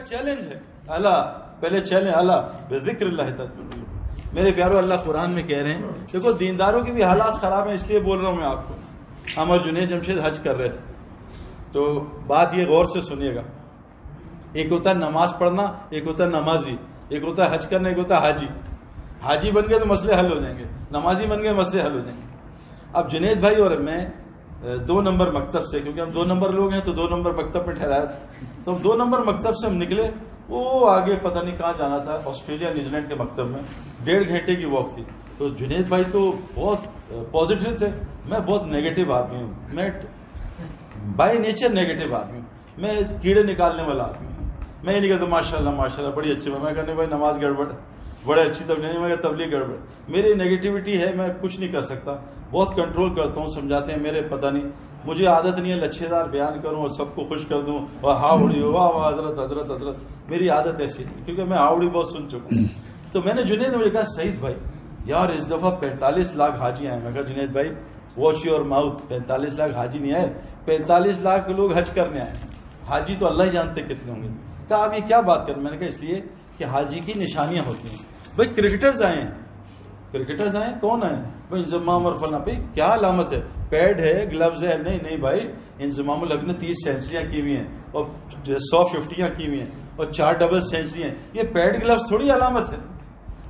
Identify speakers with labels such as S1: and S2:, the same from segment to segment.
S1: Challenge ہے اللہ پہلے challenge اللہ بذکر اللہ تطمئن۔ میرے پیارو اللہ قرآن میں کہہ رہے ہیں، دیکھو دینداروں کے بھی حالات خراب ہیں، اس لیے بول رہا ہوں میں آپ کو۔ ہم اور جنید جمشید حج کر رہے تھے، تو بات یہ غور سے سنیے گا، ایک ہوتا ہے نماز پڑھنا، ایک ہوتا ہے نمازی، ایک ہوتا ہے حج کرنا، ایک ہوتا ہے حاجی۔ حاجی بن گئے تو مسئلے حل ہو جائیں گے، نمازی بن گئے مسئلے حل ہو جائیں گے۔ اب جنید بھائی اور میں 2 نمبر مکتب سے، کیونکہ ہم 2 نمبر لوگ ہیں تو 2 نمبر مکتب میں ٹھہرایا تھا، تو ہم 2 نمبر مکتب سے ہم نکلے، وہ آگے پتہ نہیں کہاں جانا تھا، آسٹریلیا نیوزی لینڈ کے مکتب میں 1.5 گھنٹے کی واک تھی۔ تو جنید بھائی تو بہت پازیٹیو تھے، میں بہت نیگیٹو آدمی ہوں، میں بائی نیچر نیگیٹو آدمی ہوں، میں کیڑے نکالنے والا آدمی ہوں۔ میں یہ نہیں کہتا ماشاء اللہ بڑی اچھی بات، میں کہنے بھائی نماز گڑبڑ، بڑے اچھی تبلیغ نہیں، میں تبلیغ گڑبڑ، میری نیگیٹیوٹی ہے، میں کچھ نہیں کر سکتا، بہت کنٹرول کرتا ہوں، سمجھاتے ہیں میرے پتہ نہیں، مجھے عادت نہیں ہے لچھے دار بیان کروں اور سب کو خوش کر دوں اور ہاوڑی ہو واہ واہ حضرت حضرت حضرت، میری عادت ایسی نہیں، کیونکہ میں ہاوڑی بہت سن چکا ہوں۔ تو میں نے جنید نے مجھے کہا سعید بھائی یار اس دفعہ 45 لاکھ حاجی آئے۔ میں کہا جنید بھائی واچ یور ماؤتھ، 45 لاکھ حاجی نہیں آئے، 45 لاکھ لوگ حج کرنے آئے، حاجی تو اللہ ہی جانتے کتنے ہوں گے۔ کہا آپ یہ کیا بات کر، میں نے کہا اس لیے کہ حاجی کی نشانیاں ہوتی ہیں۔ بھائی کرکٹرز آئے ہیں، کرکٹرز آئے کون آئے بھائی انضمام اور فلاں، بھائی کیا علامت ہے، پیڈ ہے گلوز ہے؟ نہیں بھائی انضمام الحق نے 30 سینچریاں کی ہوئی ہیں اور 150 کی ہوئی ہیں اور 4 ڈبل سینچری ہیں، یہ پیڈ گلوز تھوڑی علامت ہے،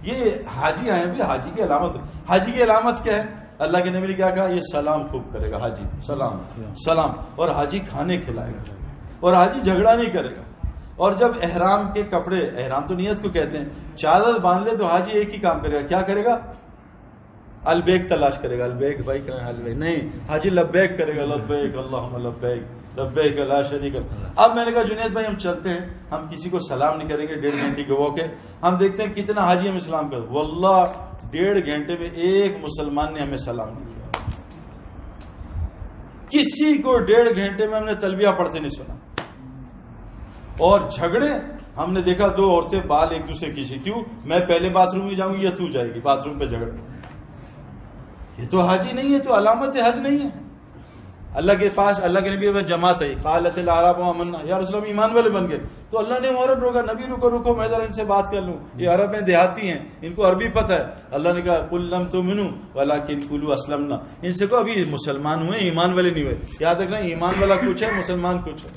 S1: یہ حاجی آئے بھی، حاجی کی علامت ہے۔ حاجی کی علامت کیا ہے؟ اللہ کے نبی نے کیا کہا؟ یہ سلام خوب کرے گا حاجی، سلام سلام، اور حاجی کھانے کھلائے گا، اور حاجی جھگڑا نہیں کرے گا۔ اور جب احرام کے کپڑے، احرام تو نیت کو کہتے ہیں، چادر باندھ لے تو حاجی ایک ہی کام کرے گا، کیا کرے گا؟ البیک تلاش کرے گا، البیک بھائی کہاں ہے البیک؟ نہیں، حاجی لبیک کرے گا، لبیک اللہم لبیک لبیک لا شریک لک۔ اب میں نے کہا جنید بھائی ہم چلتے ہیں، ہم کسی کو سلام نہیں کریں گے 1.5 گھنٹے کے واک ہے، ہم دیکھتے ہیں کتنا حاجی ہم اسلام کر، واللہ 1.5 گھنٹے میں ایک مسلمان نے ہمیں سلام نہیں کیا، کسی کو 1.5 گھنٹے میں ہم نے تلبیہ پڑھتے نہیں سنا۔ اور جھگڑے ہم نے دیکھا، 2 عورتیں بال ایک دوسرے کھینچی، کیوں؟ میں پہلے باتھ روم میں جاؤں گی یا تو جائے گی باتھ روم پہ جھگڑ، یہ تو حاجی نہیں ہے، تو علامت حج نہیں ہے۔ اللہ کے پاس اللہ کے نبی جماعت ہے، قالت الاعراب آمنا، یا رسول اللہ ایمان والے بن گئے، تو اللہ نے عورت روکا، نبی رکو میں ذرا ان سے بات کر لوں، یہ عرب میں دیہاتی ہیں، ان کو عربی پتہ ہے۔ اللہ نے کہا قل لم تؤمنوا ولکن قولوا اسلمنا، ان سے کہو ابھی مسلمان ہوئے، ایمان والے نہیں ہوئے، یاد رکھنا ایمان والا کچھ ہے، مسلمان کچھ ہے۔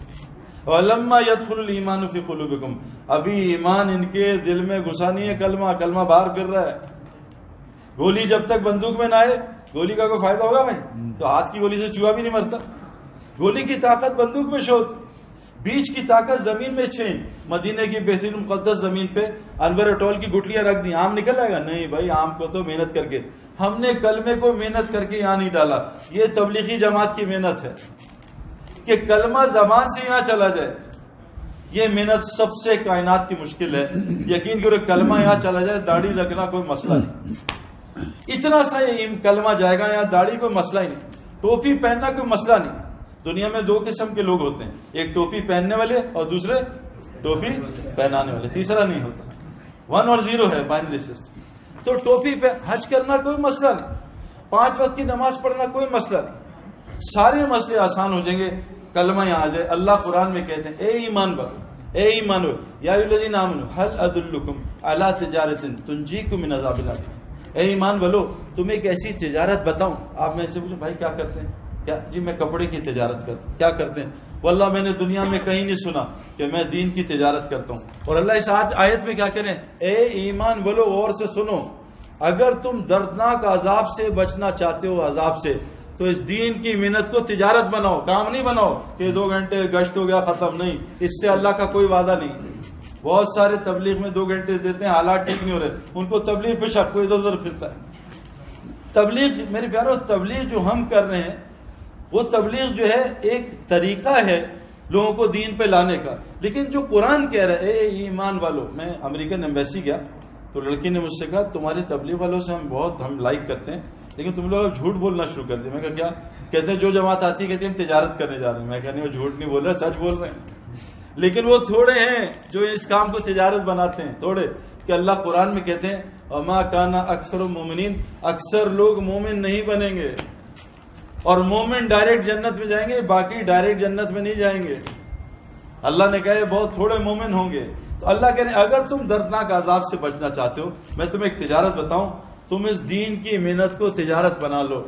S1: وَلَمَّا يَدْخُلُ الْإِيمَانُ فِي قُلُوبِكُمْ، ابھی ایمان ان کے دل میں گھسا نہیں ہے، کلمہ باہر پھر رہا ہے۔ گولی جب تک بندوق میں نہ آئے، گولی کا کوئی فائدہ ہوگا بھائی؟ تو ہاتھ کی گولی سے چوہا بھی نہیں مرتا، گولی کی طاقت بندوق میں شوت، بیج کی طاقت زمین میں چھین۔ مدینے کی بہترین مقدس زمین پہ انور اٹول کی گٹلیاں رکھ دی، آم نکل آئے گا؟ نہیں بھائی، آم کو تو محنت کر کے، ہم نے کلمے کو محنت کر کے یہاں نہیں ڈالا، یہ تبلیغی جماعت کی محنت ہے کہ کلمہ زبان سے یہاں چلا جائے، یہ محنت سب سے کائنات کی مشکل ہے۔ یقین کرو کلمہ یہاں چلا جائے، داڑھی رکھنا کوئی مسئلہ نہیں، اتنا سا یہ کلمہ جائے گا یہاں، داڑھی کوئی مسئلہ ہی نہیں، ٹوپی پہننا کوئی مسئلہ نہیں۔ دنیا میں 2 قسم کے لوگ ہوتے ہیں، ایک ٹوپی پہننے والے اور دوسرے ٹوپی پہنانے والے، تیسرا نہیں ہوتا، 1 اور 0 ہے بائنری سسٹم۔ تو ٹوپی پہ حج کرنا کوئی مسئلہ نہیں، 5 وقت کی نماز پڑھنا کوئی مسئلہ نہیں، سارے مسئلے آسان ہو جائیں گے، کلمہ یہاں آ جائے۔ اللہ قرآن میں کہتے ہیں اے ایمان والو، اے ایمان والو، یا ایھا الذین آمنوا هل ادلکم علی تجارۃ تنجیکم من عذاب الیم، اے ایمان والو تمہیں ایک ایسی تجارت بتاؤں۔ آپ میں سے پوچھیں بھائی کیا کرتے ہیں؟ کیا جی میں کپڑے کی تجارت کرتا ہوں۔ کیا کرتے ہیں؟ واللہ میں نے دنیا میں کہیں نہیں سنا کہ میں دین کی تجارت کرتا ہوں۔ اور اللہ اس آیت میں کیا کہہ رہے ہیں؟ اے ایمان والو غور سے سنو، اگر تم دردناک عذاب سے بچنا چاہتے ہو، عذاب سے، تو اس دین کی محنت کو تجارت بناؤ، کام نہیں بناؤ کہ 2 گھنٹے گشت ہو گیا ختم، نہیں، اس سے اللہ کا کوئی وعدہ نہیں۔ بہت سارے تبلیغ میں 2 گھنٹے دیتے ہیں، حالات ٹھیک نہیں ہو رہے، ان کو تبلیغ پہ شک، کوئی ادھر ادھر پھرتا ہے۔ تبلیغ میرے پیارو، تبلیغ جو ہم کر رہے ہیں وہ تبلیغ جو ہے ایک طریقہ ہے لوگوں کو دین پہ لانے کا، لیکن جو قرآن کہہ رہا ہے اے ایمان والو۔ میں امریکن ایمبیسی گیا تو لڑکی نے مجھ سے کہا تمہارے تبلیغ والوں سے ہم لائک کرتے ہیں، لیکن تم لوگ جھوٹ بولنا شروع کر دیا۔ میں کہا کیا؟ کہتے ہیں جو جماعت آتی ہے کہتے ہیں ہم تجارت کرنے جا رہے ہیں۔ میں کہا نہیں، وہ جھوٹ نہیں بول رہے، سچ بول رہے ہیں، لیکن وہ تھوڑے ہیں جو اس کام کو تجارت بناتے ہیں، تھوڑے، کہ اللہ قرآن میں کہتے ہیں وما کان اکثر المؤمنین، اکثر لوگ مومن نہیں بنیں گے، اور مومن ڈائریکٹ جنت میں جائیں گے، باقی ڈائریکٹ جنت میں نہیں جائیں گے۔ اللہ نے کہا یہ بہت تھوڑے مومن ہوں گے. تو اللہ کہہ رہے ہیں اگر تم دردناک عذاب سے بچنا چاہتے ہو, میں تمہیں ایک تجارت بتاؤں, تم اس دین کی محنت کو تجارت بنا لو.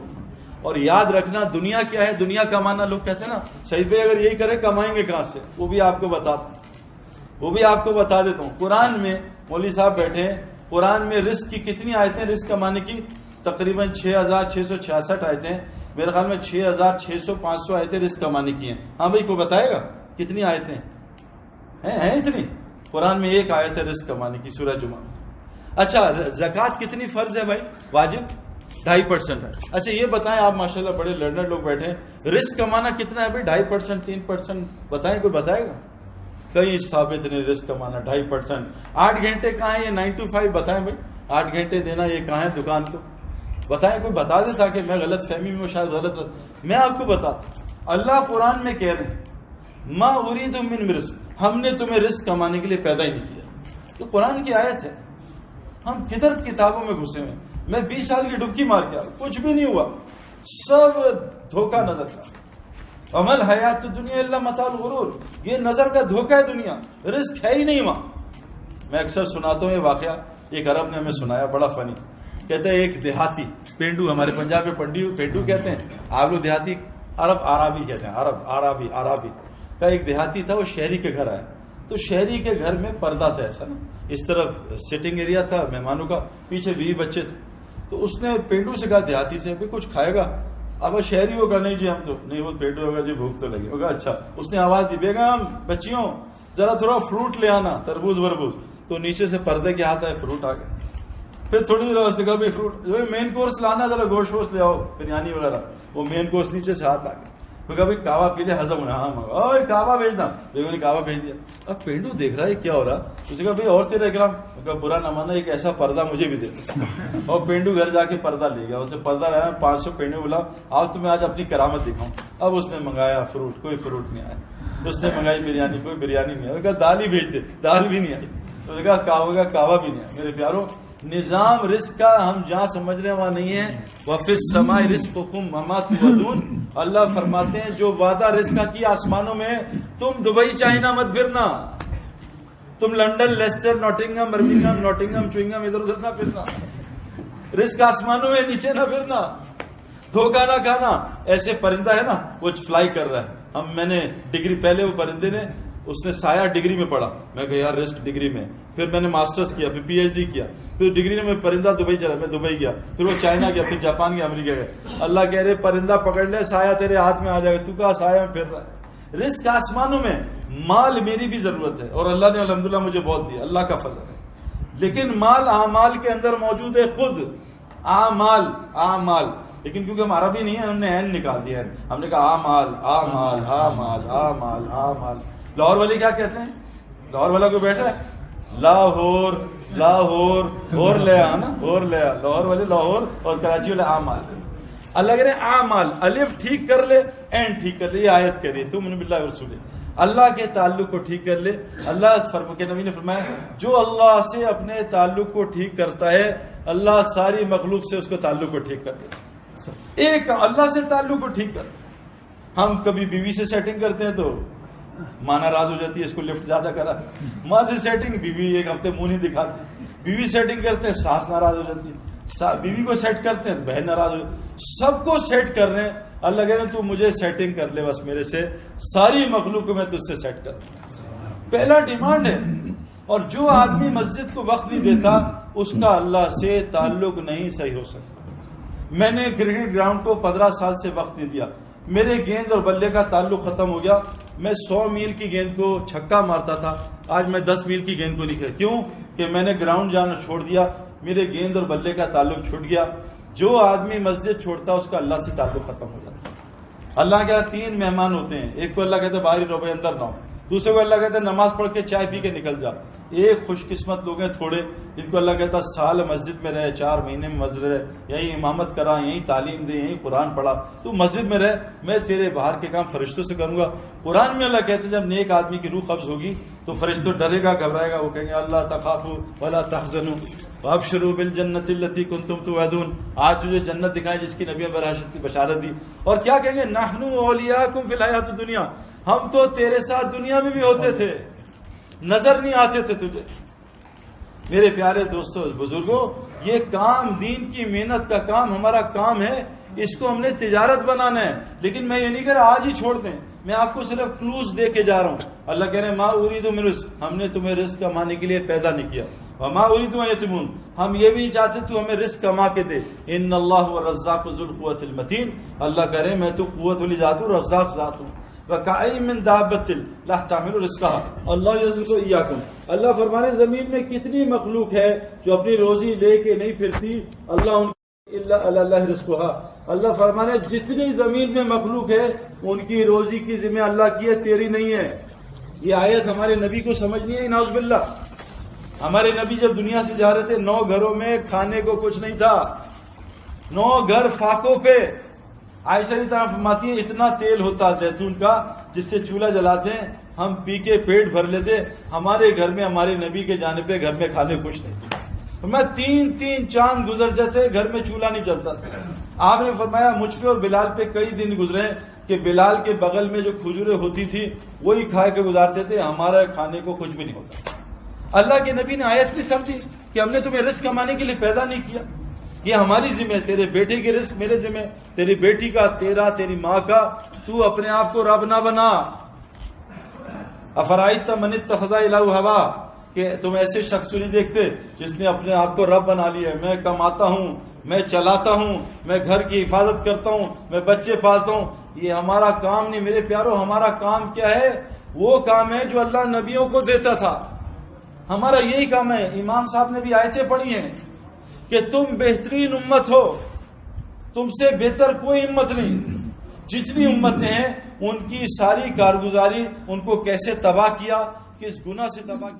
S1: اور یاد رکھنا دنیا کیا ہے, دنیا کمانا, لوگ کہتے ہیں نا شہید بھائی اگر یہی کرے کمائیں گے کہاں سے, وہ بھی آپ کو بتا دیتا ہوں. قرآن میں مولوی صاحب بیٹھے ہیں, قرآن میں رزق کی کتنی آیتیں, رزق کمانے کی تقریباً 6666 آیتیں, میرے خیال میں 6600-500 آیتیں رزق کمانے کی ہیں. ہاں بھائی کوئی بتائے گا کتنی آیتیں ہیں اتنی؟ قرآن میں ایک آیت ہے رزق کمانے کی, سورہ جمعہ. اچھا زکوٰۃ کتنی فرض ہے بھائی؟ واجب 2.5% ہے. اچھا یہ بتائیں, آپ ماشاءاللہ بڑے لرنر لوگ بیٹھے ہیں, رزق کمانا کتنا ہے بھائی؟ 2.5%, 3%, بتائیں کوئی بتائے گا؟ کہیں ثابت نہیں رزق کمانا 2.5%. 8 گھنٹے کہاں ہے یہ 9 to 5 بتائیں بھائی, 8 گھنٹے دینا یہ کہاں ہے دکان کو؟ بتائیں کوئی بتا دے تاکہ میں غلط فہمی میں شاید غلط. میں آپ کو بتاتا ہوں, اللہ قرآن میں کہہ رہے ہیں ما اريد من رزق, ہم نے تمہیں رزق کمانے کے لیے پیدا ہی نہیں کیا. تو قرآن کی آیت ہے. ہم کدھر کتابوں میں گھسے ہوئے. میں 20 سال کی ڈبکی مار کے آیا, کچھ بھی نہیں ہوا, سب دھوکہ نظر کا. عمل حیات دنیا الا متاع الغرور, یہ نظر کا دھوکہ ہے دنیا, رزق ہے ہی نہیں وہاں. میں اکثر سناتا ہوں یہ واقعہ, ایک عرب نے ہمیں سنایا, بڑا فنی. کہتے ہیں ایک دیہاتی, پینڈو, ہمارے پنجاب میں پینڈو کہتے ہیں, آپ لوگ دیہاتی عرب آرابی کہتے ہیں, عرب آرابی کا ایک دیہاتی تھا, وہ شہری کے گھر آیا. تو شہری کے گھر میں پردہ تھا ایسا نا, اس طرف سٹنگ ایریا تھا مہمانوں کا, پیچھے بیوی بچے تھے. تو اس نے پینڈو سے کہا دیہاتی سے, بھی کچھ کھائے گا؟ اب شہری ہوگا, نہیں جی ہم تو نہیں, وہ پینڈو ہوگا جی بھوک تو لگے ہوگا. اچھا, اس نے آواز دی بیگم بچیوں ذرا تھوڑا فروٹ لے آنا, تربوز وربوز. تو نیچے سے پردے کے ہاتھ آئے, فروٹ آ گئے. پھر تھوڑی دیر اس نے کہا بھائی فروٹ مین کورس لانا, ذرا گوشت ووشت لے آؤ, بریانی وغیرہ. وہ مین کورس نیچے سے ہاتھ آ گئے. تو کہا بھائی کعوہ پی لے, ہضم ہونا. ہاں کعوہ بھیجنا. بیگم نے کعوہ بھیج دیا. اب پینڈو دیکھ رہا ہے کیا ہو رہا. اس نے کہا بھائی اور تیرے گرام, برا نہ ماننا, ایک ایسا پردہ مجھے بھی دے. اور پینڈو گھر جا کے پردہ لے گیا. اسے پردہ رہا 500 پینڈو بولا آج تمہیں آج اپنی کرامت دکھاؤں. اب اس نے منگایا فروٹ, کوئی فروٹ نہیں آیا. اس نے منگائی بریانی, کوئی بریانی نہیں آئی. کہا دال ہی بھیج دے, دال بھی نہیں آئی. اس نے کہا کعوہ بھی نہیں آیا. میرے پیاروں, نظام رزق کا ہم جہاں سمجھ رہے ہیں وہاں نہیں ہے. وَفِي السَّمَاءِ رِزْقُكُمْ وَمَا تُوعَدُونَ, اللہ فرماتے ہیں جو وعدہ رزق کا کیا آسمانوں میں, تم دبئی چائنا مت پھرنا, تم London Leicester Nottingham Birmingham Nottingham chewing gum ادھر ادھر نہ پھرنا, رزق آسمانوں میں نیچے نہ پھرنا, دھوکہ نہ کھانا. ایسے پرندہ ہے نا وہ فلائی کر رہا ہے, میں نے ڈگری, پہلے وہ پرندے نے, اس نے سایہ ڈگری میں پڑھا, میں کہا یار رسک ڈگری میں, پھر میں نے ماسٹرز کیا, پھر پی ایچ ڈی کیا, پھر ڈگری میں پرندہ دبئی چلا, میں دبئی گیا, پھر وہ چائنا گیا, پھر جاپان گیا, امریکہ گیا. اللہ کہہ رہے پرندہ پکڑ لے, سایہ تیرے ہاتھ میں آ جائے گا, تو کہا سایہ میں پھر رہا ہے. رزق آسمانوں میں, مال میری بھی ضرورت ہے, اور اللہ نے الحمدللہ مجھے بہت دیا, اللہ کا فضل ہے. لیکن مال اعمال کے اندر موجود ہے, خود اعمال. لیکن کیونکہ ہم عربی نہیں ہے, ہم نے عین نکال دیا ہے, ہم نے کہا اعمال. لاہور والے کیا کہتے ہیں, لاہور والا کو بیٹھا ہے لاہور اور لیا نا, اور لیا, لاہور والے لاہور اور کراچی والے اعمال. اللہ کہہ رہے اعمال, الف ٹھیک کر لے, این ٹھیک کر لے. یہ آیت کہہ رہی ہے تم باللہ رسول, اللہ کے تعلق کو ٹھیک کر لے. اللہ کے نبی نے فرمایا جو اللہ سے اپنے تعلق کو ٹھیک کرتا ہے, اللہ ساری مخلوق سے اس کو تعلق کو ٹھیک کر دیتا. ایک اللہ سے تعلق کو ٹھیک کر. ہم کبھی بیوی سے سیٹنگ کرتے ہیں تو ماں ناراض ہو جاتی ہے, اس کو لفٹ زیادہ کرا. ماں سے سیٹنگ, بیوی ایک ہفتے منہ نہیں دکھاتی. بیوی سیٹنگ کرتے ہیں, ساس ناراض ہو جاتی ہے. بیوی کو سیٹ کرتے ہیں, بہن ناراض ہو جاتی ہے. سب کو سیٹ کر رہے ہیں. اللہ کہہ رہے ہیں تو مجھے سیٹنگ کر لے بس میرے سے, ساری مخلوق کو میں تجھ سے سیٹ کر لوں. پہلا ڈیمانڈ ہے. اور جو آدمی مسجد کو وقت نہیں دیتا اس کا اللہ سے تعلق نہیں صحیح ہو سکتا. میں نے کرکٹ گراؤنڈ کو 15 سال سے وقت نہیں دیا, میرے گیند اور بلے کا تعلق ختم ہو گیا. میں 100 میل کی گیند کو چھکا مارتا تھا, آج میں 10 میل کی گیند کو نہیں کھیلتا. کیوں کہ میں نے گراؤنڈ جانا چھوڑ دیا, میرے گیند اور بلے کا تعلق چھوٹ گیا. جو آدمی مسجد چھوڑتا اس کا اللہ سے تعلق ختم ہو جاتا. اللہ کے 3 مہمان ہوتے ہیں, ایک کو اللہ کہتے ہیں باہر ہی رہو, اندر نہ ہو. دوسرے کو اللہ کہتے ہیں نماز پڑھ کے چائے پی کے نکل جا. ایک خوش قسمت لوگ ہیں تھوڑے جن کو اللہ کہتا ہے سال مسجد میں رہے, 4 مہینے میں مسجد رہے, یہیں امامت کرا, یہیں تعلیم دے, یہیں قرآن پڑھا, تو مسجد میں رہ, میں تیرے باہر کے کام فرشتوں سے کروں گا. قرآن میں اللہ کہتے ہیں جب نیک آدمی کی روح قبض ہوگی تو فرشتوں ڈرے گا, گھبرائے گا, وہ کہیں گے اللہ تخافوا ولا تحزنوا وابشروا بالجنۃ التي كنتم توعدون. آج تجھے جنت دکھائیں جس کی نبی نے وراثت کی بشارت دی. اور کیا کہیں گے نحن اولیاءکم فی الحیات الدنیا, ہم تو تیرے ساتھ دنیا میں بھی ہوتے تھے، نظر نہیں آتے تھے تجھے۔ میرے پیارے دوستوں بزرگوں، یہ کام دین کی محنت کا کام ہمارا کام ہے، اس کو ہم نے تجارت بنانا ہے۔ لیکن میں یہ نہیں کہہ رہا آج ہی چھوڑ دیں، میں آپ کو صرف کلوز دے کے جا رہا ہوں۔ اللہ کہہ رہے ہیں ما اريد من رزق، ہم نے تمہیں رزق کمانے کے لیے پیدا نہیں کیا۔ وما اريد ان يطعمون، ہم یہ بھی نہیں چاہتے تو ہمیں رزق کما کے دے۔ ان اللہ هو الرزاق ذو القوة المتین، اللہ کہہ رہے ہیں میں تو قوت والی ذات ہوں، رزاق ذات ہوں۔ وَكَأَيٍّ مِّن دَابَّةٍ لَا تَحْمِلُ رِزْقَهَا اللہ يَرْزُقُ إِيَّاكُمْ، اللہ فرمانے زمین میں کتنی مخلوق ہے جو اپنی روزی لے کے نہیں پھرتی، اللہ ان الا علی اللہ رزقها، اللہ فرمانے جتنی زمین میں مخلوق ہے ان کی روزی کی ذمہ اللہ کی ہے، تیری نہیں ہے۔ یہ آیت ہمارے نبی کو سمجھنی ہے، نعوذ باللہ۔ ہمارے نبی جب دنیا سے جا رہے تھے 9 گھروں میں کھانے کو کچھ نہیں تھا، 9 گھر فاقوں پہ۔ عائشہ رضی اللہ عنہا فرماتی ہیں اتنا تیل ہوتا زیتون کا جس سے چولہا جلاتے ہیں، ہم پی کے پیٹ بھر لیتے۔ ہمارے گھر میں ہمارے نبی کے جانے پہ گھر میں کھانے کچھ نہیں تھے۔ میں 3 چاند گزر جاتے گھر میں چولہا نہیں جلتا تھا۔ آپ نے فرمایا مجھ پہ اور بلال پہ کئی دن گزرے کہ بلال کے بغل میں جو کھجوریں ہوتی تھی وہی کھا کے گزارتے تھے، ہمارا کھانے کو کچھ بھی نہیں ہوتا۔ اللہ کے نبی نے آیت نہیں سمجھی کہ ہم نے تمہیں رزق کمانے کے لیے پیدا نہیں کیا، یہ ہماری ذمہ ہے۔ تیرے بیٹے کے رزق میرے ذمہ، تیری بیٹی کا، تیرا، تیری ماں کا۔ تو اپنے آپ کو رب نہ بنا۔ افرائیت من اتخذ الہہ ہوا، کہ تم ایسے شخص کو نہیں دیکھتے جس نے اپنے آپ کو رب بنا لیا ہے۔ میں کماتا ہوں، میں چلاتا ہوں، میں گھر کی حفاظت کرتا ہوں، میں بچے پالتا ہوں، یہ ہمارا کام نہیں میرے پیارو۔ ہمارا کام کیا ہے؟ وہ کام ہے جو اللہ نبیوں کو دیتا تھا، ہمارا یہی کام ہے۔ امام صاحب نے بھی آیتیں پڑھی ہیں کہ تم بہترین امت ہو، تم سے بہتر کوئی امت نہیں۔ جتنی امتیں ہیں ان کی ساری کارگزاری ان کو کیسے تباہ کیا، کس گناہ سے تباہ کیا۔